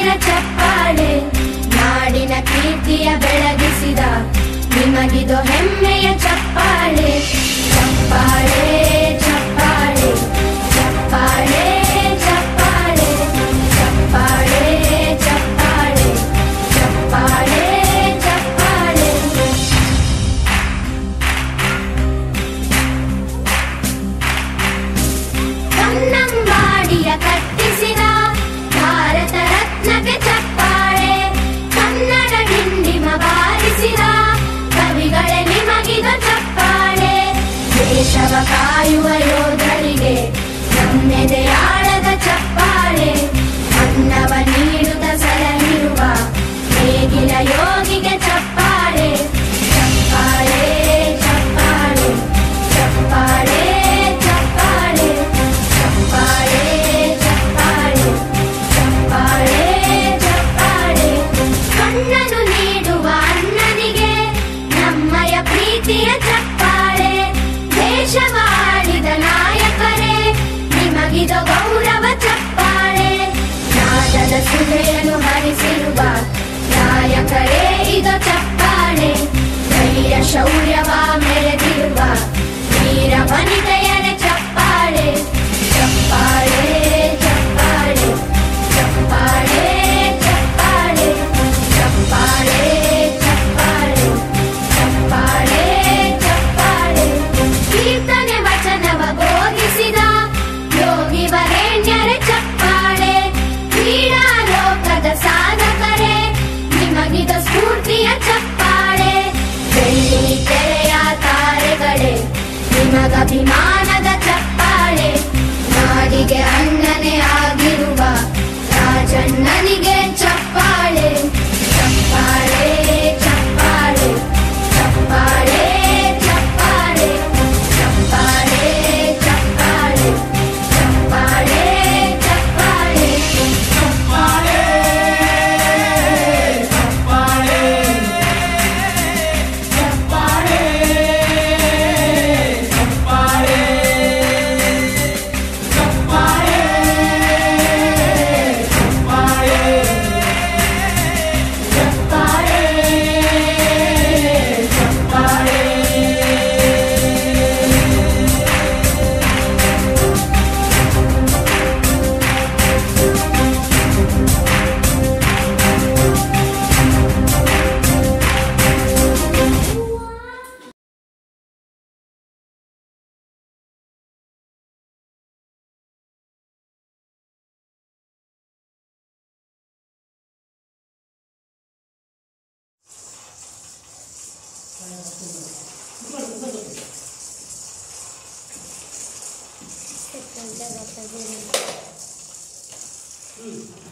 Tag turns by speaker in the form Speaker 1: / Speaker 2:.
Speaker 1: ಜೋರಿನ ಚಪ್ಪಾಳೆ ನಾಡಿನ ಕೀರ್ತಿಯ ಬೆಳಗಿಸಿದ ನಿಮಗಿದು ಹೆಮ್ಮೆಯ ಚಪ್ಪಾಳೆ ಚಪ್ಪಾಳೆ ಚಪ್ಪಾಳೆ ಚಪ್ಪಾಳೆ ಚಪ್ಪಾಳೆ ಚಪ್ಪಾಳೆ ಚಪ್ಪಾಳೆ ಚಪ್ಪಾಳೆ ಚಪ್ಪಾಳೆ ಕನ್ನಂಬಾಡಿಯ ಕಟ್ಟಿಸಿದ ಭಾರತ ರತ್ನಕ್ಕೆ ಚಪ್ಪಾಳೆ ಕನ್ನಡ ಡಿಂಡಿಮ ಬಾರಿಸಿದ ಕವಿಗಳೇ ನಿಮಗಿದ ಚಪ್ಪಾಳೆ ದೇಶವ ಕಾಯುವ ಯೋಧರಿಗೆ ನಮ್ಮೆದೆಯಾಳದ ಚಪ್ಪಾಳೆ ಅನ್ನವ ನೀಡುತ್ತ ಸಲಹಿರುವ ನೇಗಿಲ ಯೋಗಿಗೆ ಚಪ್ಪಾಳೆ ಚಪ್ಪಾಳೆ ಚಪ್ಪಾಳೆ ಚಪ್ಪಾಳೆ ಚಪ್ಪಾಳೆ ಚಪ್ಪಾಳೆ ಚಪ್ಪಾಳೆ ಚಪ್ಪಾಳೆ ಚಪ್ಪಾಳೆ ಕಣ್ಣನು ನೀಡುವ ಅಣ್ಣನಿಗೆ ನಮ್ಮಯ ಪ್ರೀತಿಯ ಚಪ್ಪಾಳೆ ದೇಶವಾಳಿದ ನಾಯಕರೇ ನಿಮಗಿದು ಗೌರವ ಚಪ್ಪಾಳೆ ನಾದದ ಸುಧೆಯನ್ನು ಹರಿಸಿರುವ ನಾಯಕರೇ ಇದು ಚಪ್ಪಾಳೆ ಧೈರ್ಯ ಶೌರ್ಯವ ಮೆರೆದಿರುವ ವೀರ ವನಿತೆಯರ ಚಪ್ಪಾಳೆ ಚಪ್ಪಾಳೆ ಚಪ್ಪಾಳೆ ಚಪ್ಪಾಳೆ ಚಪ್ಪಾಳೆ ಚಪ್ಪಾಳೆ ಚಪ್ಪಾಳೆ ಚಪ್ಪಾಳೆ ಚಪ್ಪಾಳೆ ಕೀರ್ತನೆ ವಚನವ ಬೋಧಿಸಿದ ಯೋಗಿ ವರೇಣ್ಯರ ಚಪ್ಪಾಳೆ ಕ್ರೀಡಾ ಲೋಕದ ಸಾಧಕರೇ ನಿಮಗಿದ ಸ್ಫೂರ್ತಿಯ ಚಪ್ಪಾಳೆ ಬೆಳ್ಳಿ ತೆರೆಯ ತಾರೆಗಳೇ ನಿಮಗಭಿಮಾನದ ಚಪ್ಪಾಳೆ ನಾಡಿಗೆ ಅಣ್ಣನೇ ಆಗಿರುವ ರಾಜಣ್ಣನಿಗೆ ಚಪ್ಪಾಳೆ ಚಪ್ಪಾಳೆ ಚಪ್ಪಾಳೆ ಚಪ್ಪಾಳೆ ಚಪ್ಪಾಳೆ ಚಪ್ಪಾಳೆ ಚಪ್ಪಾಳೆ ಚಪ್ಪಾಳೆ ಚಪ್ಪಾಳೆ ಚಪ್ಪಾಳೆ
Speaker 2: Kita